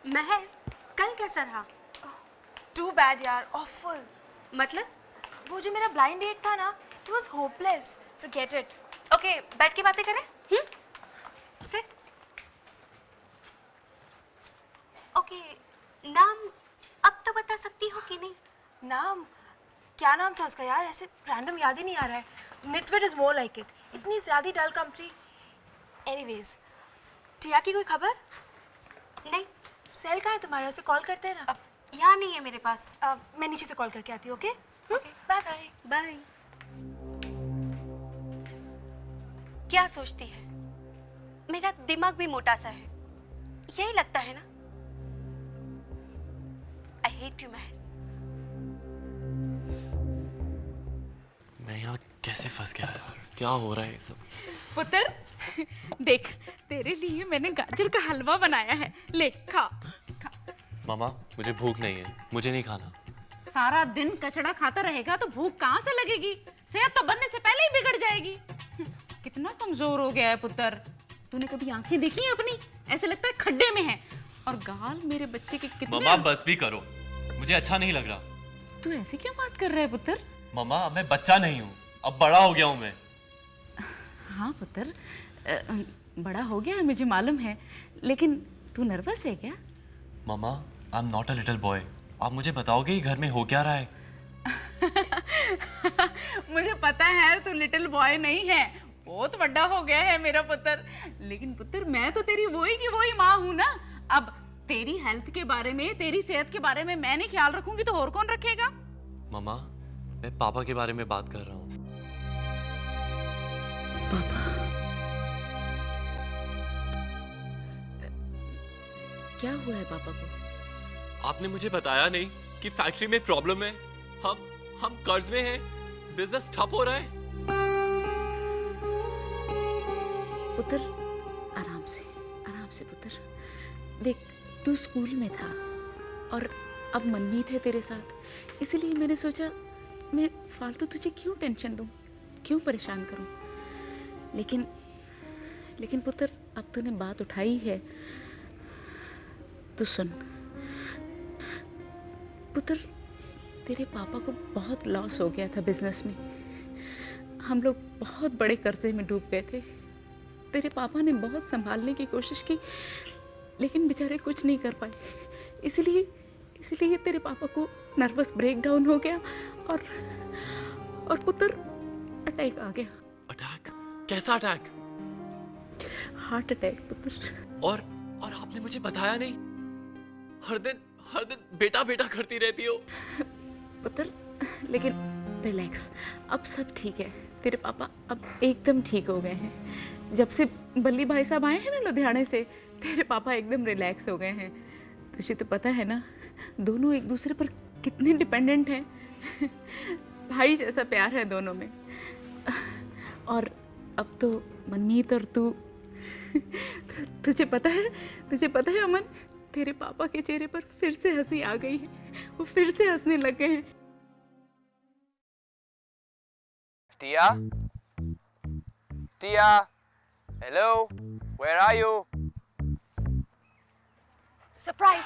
महल, कल कैसा रहा? टू बैड यार, ऑफुल। मतलब? वो जो मेरा ब्लाइंड डेट था ना, it was hopeless. Forget it. Okay, बैठ के बातें करें। सिट। ओके, नाम अब तो बता सकती हो कि नहीं? नाम? क्या नाम था उसका यार? ऐसे रैंडम याद ही नहीं आ रहा है। निटविट इज मोर लाइक इट। इतनी ज्यादा डल कंपनी। एनीवेज, टिया की कोई खबर? नहीं। सेल कहाँ है तुम्हारा? उसे कॉल करते हैं ना। यहाँ नहीं है मेरे पास। मैं नीचे से कॉल करके आती हूँ। Okay bye bye. बाय। क्या सोचती है? मेरा दिमाग भी मोटा सा है, यही लगता है ना? आई हेट यू महल। मैं यहाँ कैसे फंस गया यार? क्या हो रहा है ये सब? पुत्र देख, तेरे लिए मैंने गाजर का हलवा बनाया है, ले खा। मामा, मुझे भूख नहीं है, मुझे नहीं खाना। सारा दिन कचड़ा खाता रहेगा तो भूख कहाँ से लगेगी? सेहत तो बनने से पहले ही बिगड़ जाएगी। कितना कमजोर हो गया है पुत्र। तूने कभी आंखें देखी हैं अपनी? ऐसे लगता है खड्डे में है। और गाल मेरे बच्चे के कितने। मामा बस भी करो, मुझे अच्छा नहीं लग रहा। तू ऐसे क्यों बात कर रहा है पुत्र? मामा, अब मैं बच्चा नहीं हूँ, अब बड़ा हो गया हूँ मैं। हाँ पुत्र, बड़ा हो गया है मुझे मालूम है, लेकिन तू नर्वस है क्या? मामा, I am not a little boy. आप मुझे बताओगे घर में हो क्या रहा है? मुझे पता है तू लिटिल बॉय नहीं है, बहुत बड़ा हो गया है मेरा पुत्र। लेकिन पुत्र, मैं तो तेरी वही की वही माँ हूँ ना। अब तेरी हेल्थ के बारे में, तेरी सेहत के बारे में मैं नहीं ख्याल रखूंगी तो और कौन रखेगा? मामा, मैं पापा के बारे में बात कर रहा हूँ। पापा? क्या हुआ है पापा को? आपने मुझे बताया नहीं कि फैक्ट्री में प्रॉब्लम है। हम कर्ज में हैं, बिजनेस ठप हो रहा है। पुत्र, आराम से पुत्र। देख, तू स्कूल में था और अब मनमीत है तेरे साथ, इसलिए मैंने सोचा मैं फालतू तुझे क्यों टेंशन दूं, क्यों परेशान करूं। लेकिन पुत्र, अब तूने बात उठाई है तो सुन। पुत्र, तेरे पापा को बहुत लॉस हो गया था बिजनेस में। हम लोग बहुत बड़े कर्जे में डूब गए थे। तेरे पापा ने बहुत संभालने की कोशिश की, लेकिन बेचारे कुछ नहीं कर पाए। इसलिए तेरे पापा को नर्वस ब्रेकडाउन हो गया और पुत्र, अटैक आ गया। अटैक? कैसा अटैक? हार्ट अटैक पुत्र। और आपने मुझे बताया नहीं? हर दिन बेटा बेटा करती रहती हो। पुत्र, लेकिन रिलैक्स, अब सब ठीक है। तेरे पापा अब एकदम ठीक हो गए हैं। जब से बल्ली भाई साहब आए हैं ना लुधियाने से, तेरे पापा एकदम रिलैक्स हो गए हैं। तुझे तो पता है ना, दोनों एक दूसरे पर कितने डिपेंडेंट हैं। भाई जैसा प्यार है दोनों में। और अब तो मनमीत और तू तुझे पता है अमन, तेरे पापा के चेहरे पर फिर से हंसी आ गई है। वो फिर से हंसने लग गए हैं। Tia? Tia? Hello? Where are you? Surprise!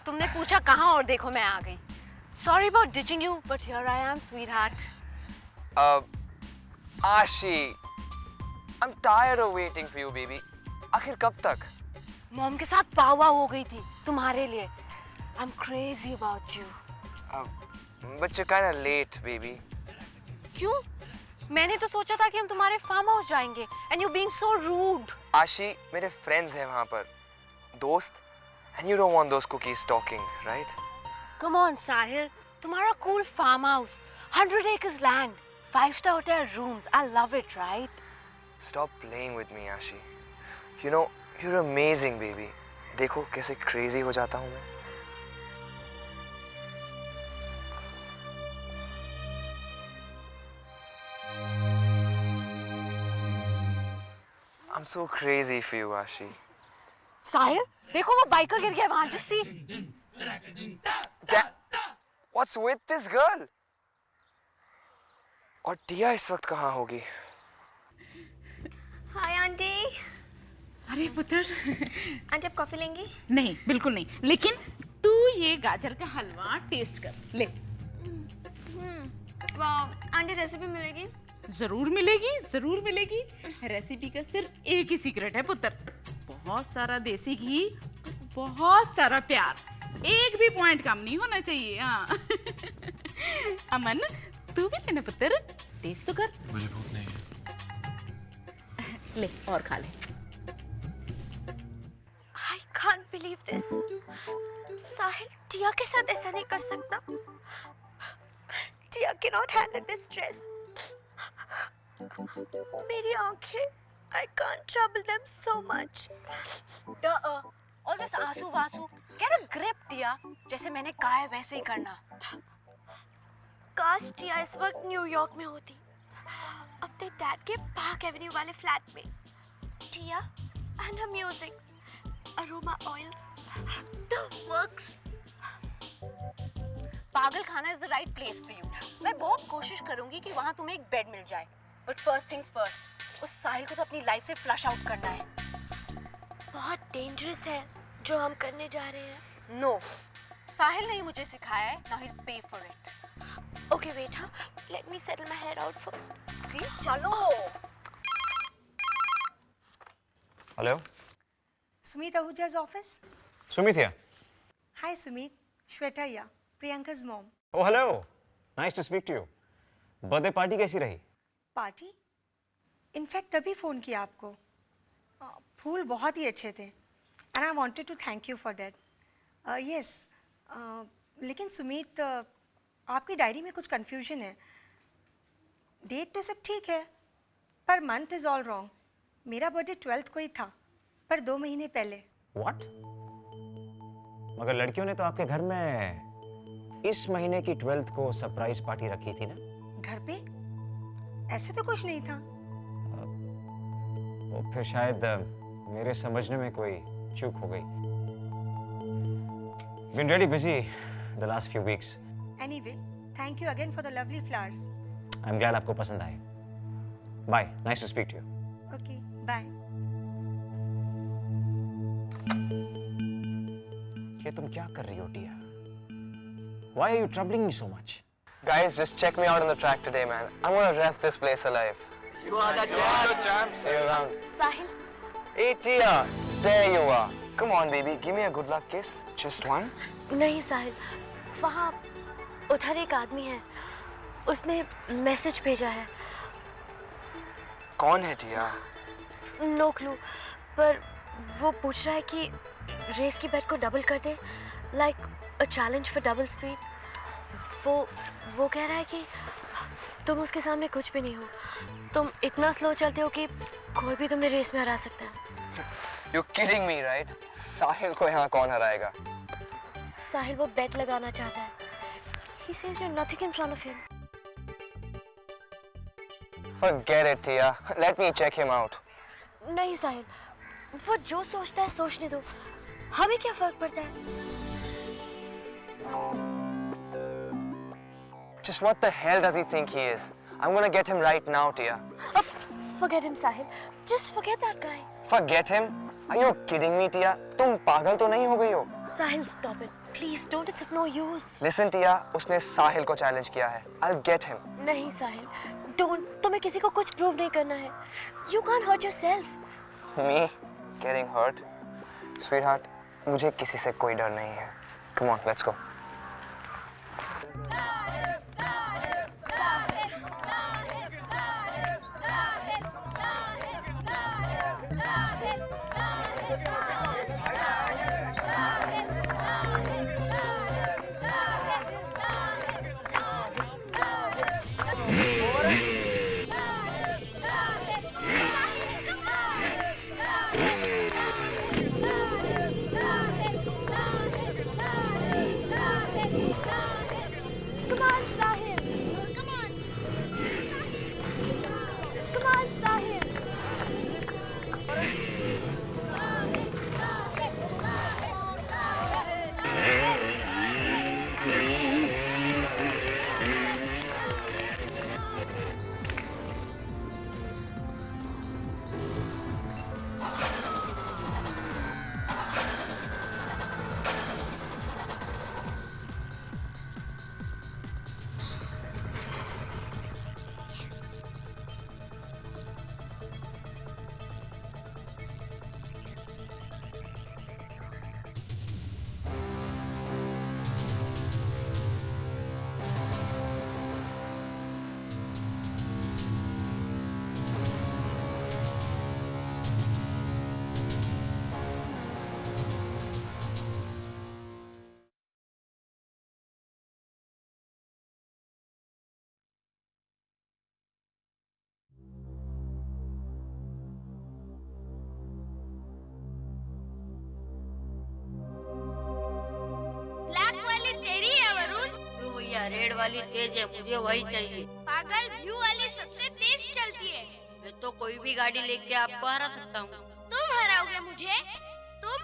तुमने पूछा कहाँ और देखो मैं आ गई। Sorry about ditching you, but here I am sweetheart. Aashi, I'm tired of waiting for you, baby. आखिर कब तक? मॉम के साथ पावा हो गई थी तुम्हारे लिए। I'm crazy about you. But you're kind of late, baby. क्यों? मैंने तो सोचा था कि हम तुम्हारे फार्म हाउस जाएंगे and you being so rude. आशी, मेरे friends हैं वहाँ पर, दोस्त, and you don't want those cookies talking, right? Come on, Sahil. तुम्हारा cool farm house, 100 acres land, 5-star hotel rooms. I love it, right? Stop playing with me, Ashi. You know, you're amazing, baby. देखो कैसे crazy हो जाता हूँ मैं. I'm so crazy for you, Ashi. साहिल, देखो वो bike गिर गया वहाँ। Just see. What's with this girl? और टिया इस वक्त कहाँ होगी? Hi aunty. अरे पुत्र आंटी आप कॉफी लेंगी? नहीं, बिल्कुल नहीं, लेकिन तू ये गाजर का हलवा टेस्ट कर ले। वाह आंटी रेसिपी मिलेगी? जरूर मिलेगी, जरूर मिलेगी। रेसिपी का सिर्फ एक ही सीक्रेट है पुत्र, बहुत सारा देसी घी, बहुत सारा प्यार, एक भी पॉइंट कम नहीं होना चाहिए। हाँ अमन तू भी लेना पुत्र, टेस्ट तो कर। मुझे भूख नहीं है। ले और खा ले। I can't believe this. साहिल टिया के साथ ऐसा नहीं कर सकता। टिया cannot handle this stress. मेरी आंखें, I can't trouble them so much. All this आंसू वासू, get a grip टिया। जैसे मैंने कहा है वैसे ही करना। काश टिया इस वक्त न्यूयॉर्क में होती, अपने डैड के पार्क एवेन्यू वाले फ्लैट में। टिया and her music, aroma oils, the works. पागल खाना is the right place for you. मैं बहुत कोशिश करूंगी कि वहाँ तुम्हें एक बेड मिल जाए। But first things first, उस साहिल को तो अपनी लाइफ से फ्लश आउट करना है। बहुत डेंजरस है जो हम करने जा रहे हैं। No, साहिल ने ही मुझे सिखाया है, now he'll pay for it. Okay, wait, huh? Let me settle my hair out first. Please चलो। Hello Sumit Ahuja's office? Sumit here. Hi Sumit, Shweta here, Priyanka's mom. Oh hello, nice to speak to you. Birthday party कैसी रही? Party? In fact तभी phone किया आपको। फूल बहुत ही अच्छे थे and I wanted to thank you for that. Yes, लेकिन सुमित आपकी डायरी में कुछ कन्फ्यूजन है। डेट तो सब ठीक है per month is all wrong. मेरा बर्थडे 12th को ही था पर 2 महीने पहले। What? मगर लड़कियों ने तो आपके घर में इस महीने की 12th को सरप्राइज पार्टी रखी थी ना? घर पे ऐसे तो कुछ नहीं था। वो फिर शायद मेरे समझने में कोई चूक हो गई। Been really busy the last few weeks. Anyway, thank you again for the lovely flowers. I'm glad आपको पसंद आए। Bye, nice to speak to you. Okay, bye. ये तुम क्या कर रही हो टिया? Why are you troubling me so much? Guys, just check me out on the track today, man. I'm gonna rev this place alive. You are the champ. See you around. Sahil, Hey, Tia, there you are. Come on, baby, give me a good luck kiss. Just one. नहीं साहिल, वहाँ उधर एक आदमी है, उसने message भेजा है। कौन है टिया? नो क्लू, पर वो पूछ रहा है कि रेस की बेट को डबल कर दे, like a challenge for double speed. वो कह रहा है कि तुम उसके सामने कुछ भी नहीं हो, तुम इतना स्लो चलते हो कि कोई भी तुम्हें रेस में हरा सकता है। You're kidding me, right? साहिल को यहाँ कौन हराएगा? साहिल वो बेट लगाना चाहता है। He says you're nothing in front of him. Forget it, Tia. Let me check him out. नहीं साहिल, वो जो सोचता है सोचने दो, हमें क्या फर्क पड़ता है? Just what the hell does he think he is? I'm gonna get him right now, Tia. Forget him Sahil, just forget that guy. Forget him? Are you kidding me, Tia? तुम पागल तो नहीं हो गई हो? साहिल stop it, please don't, it's of no use. Listen, Tia, उसने साहिल को challenge किया है. I'll get him. नहीं साहिल, don't, तुम्हें किसी को कुछ प्रूव नहीं करना है. You can't hurt yourself. Me getting hurt? Sweetheart, मुझे किसी से कोई डर नहीं है. Come on, let's go. Come red वाली तेज है, मुझे वही चाहिए। पागल, ब्लू वाली सबसे तेज चलती है। मैं तो कोई भी गाड़ी लेके आपको हरा सकता हूँ। तुम हराओगे मुझे? तुम?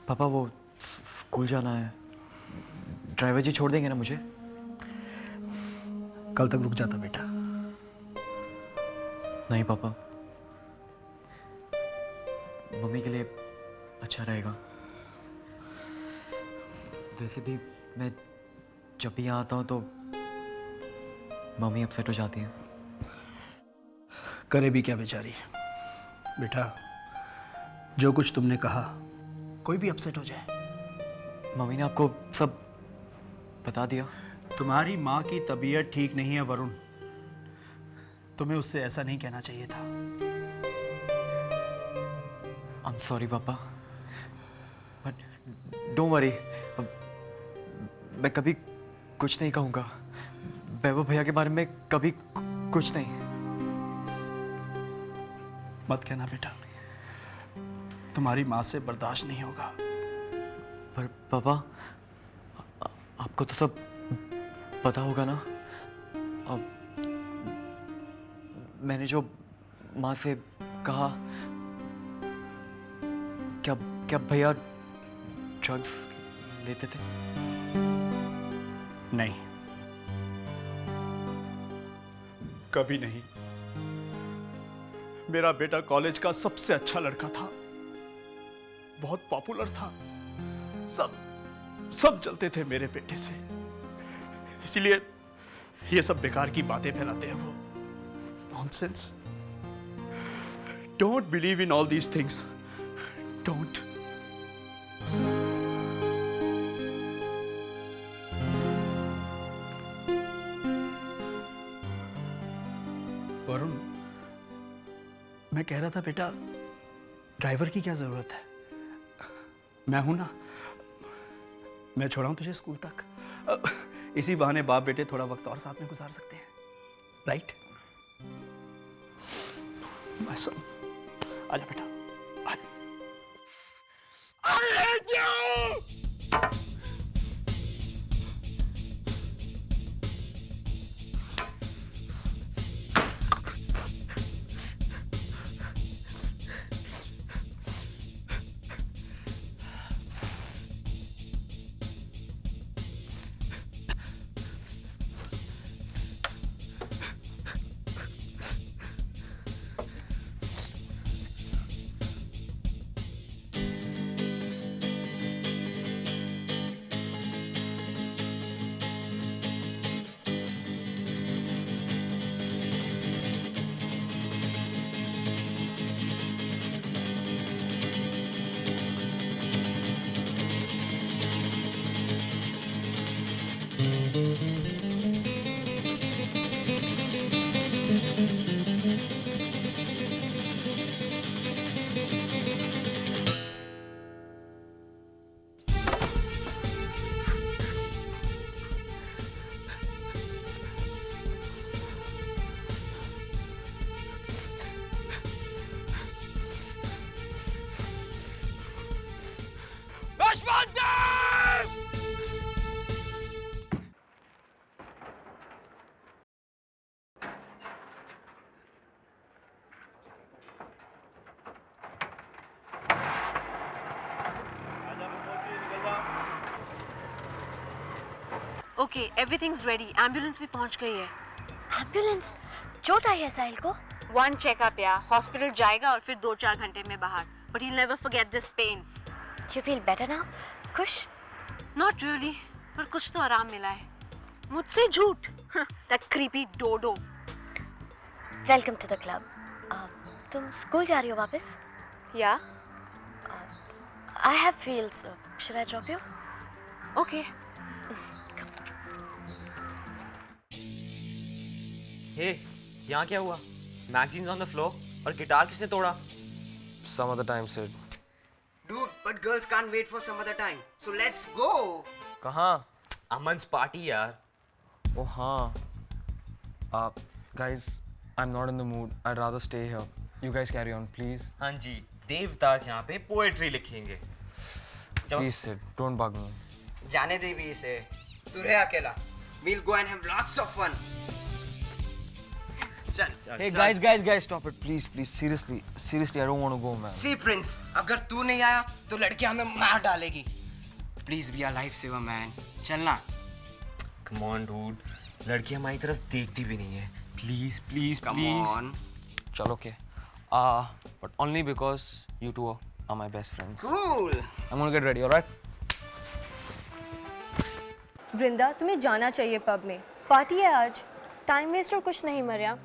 पापा वो स्कूल जाना है, ड्राइवर जी छोड़ देंगे ना मुझे? कल तक रुक जाता बेटा। नहीं पापा, मम्मी के लिए अच्छा रहेगा। वैसे भी मैं जब भी यहाँ आता हूँ तो मम्मी अपसेट हो जाती है। करे भी क्या बेचारी। बेटा जो कुछ तुमने कहा, कोई भी अपसेट हो जाए। मम्मी ने आपको सब बता दिया? तुम्हारी माँ की तबीयत ठीक नहीं है वरुण, तुम्हें उससे ऐसा नहीं कहना चाहिए था। आई एम सॉरी पापा, बट डोंट वरी, मैं कभी कुछ नहीं कहूँगा। वैभव भैया के बारे में कभी कुछ नहीं। मत कहना बेटा, तुम्हारी माँ से बर्दाश्त नहीं होगा। पर पापा आपको तो सब पता होगा ना। अब मैंने जो माँ से कहा, क्या भैया ड्रग्स लेते थे? नहीं, कभी नहीं। मेरा बेटा कॉलेज का सबसे अच्छा लड़का था, बहुत पॉपुलर था, सब जलते थे मेरे बेटे से। इसीलिए ये सब बेकार की बातें फैलाते हैं वो। Nonsense. Don't believe in all these things, don't. Varun, मैं कह रहा था बेटा, ड्राइवर की क्या जरूरत है? मैं हूं ना, मैं छोड़ाऊं तुझे स्कूल तक। इसी बहाने बाप बेटे थोड़ा वक्त और साथ में गुजार सकते हैं, राइट? माय सन, आजा बेटा, आजा। I hate you! Okay, everything's ready. Ambulance भी पहुंच गई है। एम्बुलेंस? चोट आई है साहिल को? 1 चेकअप या हॉस्पिटल जाएगा और फिर 2-4 घंटे में बाहर। But he never forget this pain. You feel better now? खुश? नॉट रियली, पर कुछ तो आराम मिला है। मुझसे झूठ। That creepy dodo. Welcome to the club. तुम स्कूल जा रही हो वापस? या? I have wheels. Should I drop you? Okay. हे, यहाँ क्या हुआ? मैगजीन्स ऑन द फ्लोर और गिटार किसने तोड़ा? Some other time, Sid. but girls can't wait for some other time. So let's go. कहाँ? अमन्स पार्टी यार। Oh हाँ. Guys, I'm not in the mood. I'd rather stay here. You guys carry on, please. हाँ जी, देवदास यहाँ पे poetry लिखेंगे। Please sit. Don't bug me. जाने दे भी इसे। तू रह अकेला. We'll go and have lots of fun. चल. Hey guys, stop it, please. Seriously, I don't want to go, man. See Prince, अगर तू नहीं आया तो लड़कियां हमें मार डालेगी. Please be a lifesaver, man. चलना. Come on, dude. लड़की हमारी तरफ देखती भी नहीं है। Please. Come on. चलो okay. But only because you two are my best friends. Cool. I'm gonna get ready, alright? वृंदा, तुम्हें जाना चाहिए पब में, पार्टी है आज। टाइम वेस्ट और कुछ नहीं मरिया।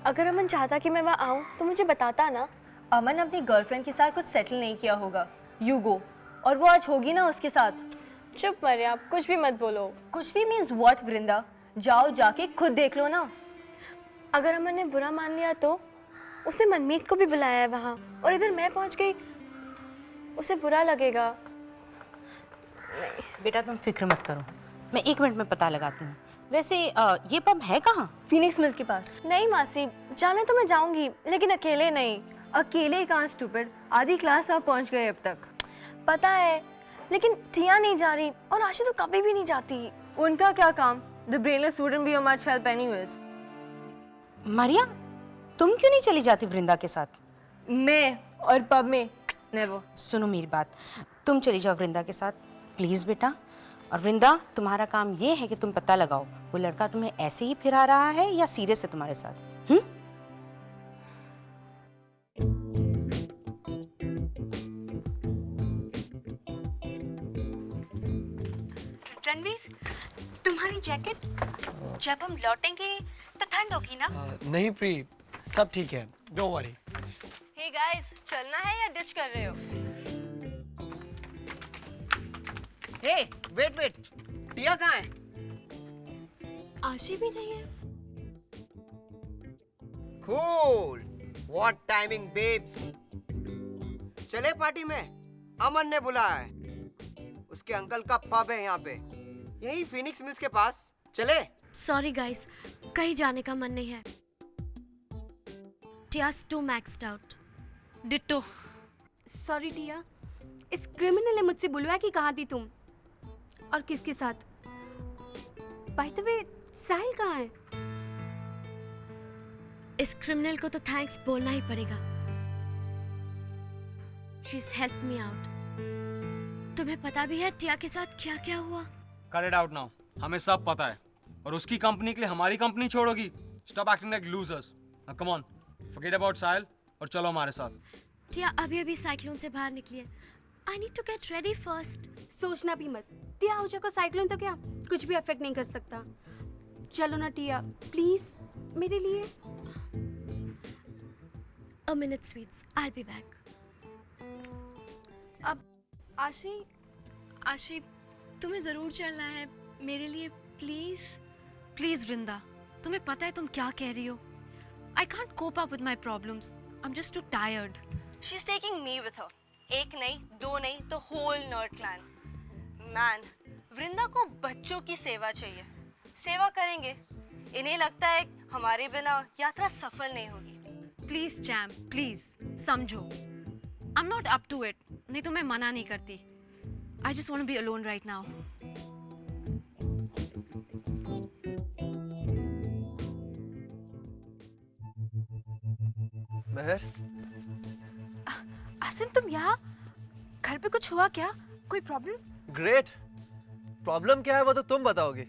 अगर अमन चाहता कि मैं वहाँ आऊँ तो मुझे बताता ना। अमन अपनी गर्लफ्रेंड के साथ कुछ सेटल नहीं किया होगा, यू गो। और वो आज होगी ना उसके साथ। चुप मरिया, कुछ भी मत बोलो। कुछ भी मीन्स व्हाट वृंदा? जाओ जाके खुद देख लो ना। अगर अमन ने बुरा मान लिया तो? उसने मनमीत को भी बुलाया है वहाँ और इधर मैं पहुँच गई, उसे बुरा लगेगा। बेटा तुम फिक्र मत करो, मैं 1 मिनट में पता लगाती हूँ। वैसे ये पब है कहाँ? फीनिक्स मिल्स के पास। नहीं मासी, जाने तो मैं जाऊंगी लेकिन अकेले नहीं। अकेले कहाँ स्टूपिड, आधी क्लास आप पहुँच गए अब तक। पता है, लेकिन टिया नहीं जा रही और आशी तो कभी भी नहीं जाती। उनका क्या काम? The brainless wouldn't be of much help anyways. Maria, तुम क्यों नहीं चली जाती वृंदा के साथ? मैं और पब में नेवर। सुनो मेरी बात, तुम चली जाओ वृंदा के साथ प्लीज बेटा। और वृंदा, तुम्हारा काम ये है कि तुम पता लगाओ वो लड़का तुम्हें ऐसे ही फिरा रहा है या सीरियस है तुम्हारे साथ। रणवीर, तुम्हारी जैकेट, जब हम लौटेंगे तो ठंड होगी ना? नहीं प्री, सब ठीक है, डोंट वरी। हे गाइस, चलना है या डिच कर रहे हो? Hey, wait. टिया कहाँ है? आशी भी नहीं है। Cool. What timing, babes. चले पार्टी में? अमन ने बुलाया है। उसके अंकल का पब है यहाँ पे, यही फिनिक्स मिल्स के पास। चले? सॉरी गाइस, कहीं जाने का मन नहीं है। Tia's too maxed out. Ditto. Sorry Tia, इस क्रिमिनल ने मुझसे बुलवाया कि कहाँ थी तुम और किसके साथ? बाय द वे, साहिल कहाँ है? इस क्रिमिनल को तो थैंक्स बोलना ही पड़ेगा। She's helped me out. तुम्हें पता भी है टिया के साथ क्या क्या हुआ? Cut it out now. हमें सब पता है। और उसकी कंपनी के लिए हमारी कंपनी छोड़ोगी? Stop acting like losers. Now come on, forget about Sahil और चलो हमारे साथ। टिया अभी साइक्लोन से बाहर निकली है। I need to get ready first. सोचना भी मत, टिया ऊजा को साइक्लोन तो क्या कुछ भी अफेक्ट नहीं कर सकता। चलो ना टिया, प्लीज मेरे लिए। A minute sweets, I'll be back. अब आशी, तुम्हें जरूर चलना है मेरे लिए, प्लीज वृंदा, तुम्हें पता है तुम क्या कह रही हो? I can't cope up with my problems. I'm just too tired. She's taking me with her. एक नहीं, 2 नहीं तो whole nerd clan. Man, वृंदा को बच्चों की सेवा चाहिए। सेवा करेंगे, इन्हें लगता है हमारे बिना यात्रा सफल नहीं होगी। Please Jam, please समझो। I'm not up to it. नहीं तो मैं मना नहीं करती। I just want to be alone right now. महर, आसिम तुम यहाँ? घर पे कुछ हुआ क्या? कोई प्रॉब्लम? ग्रेट। प्रॉब्लम क्या है वो तो तुम बताओगे।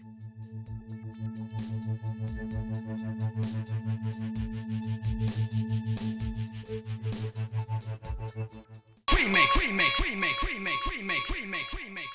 Remake.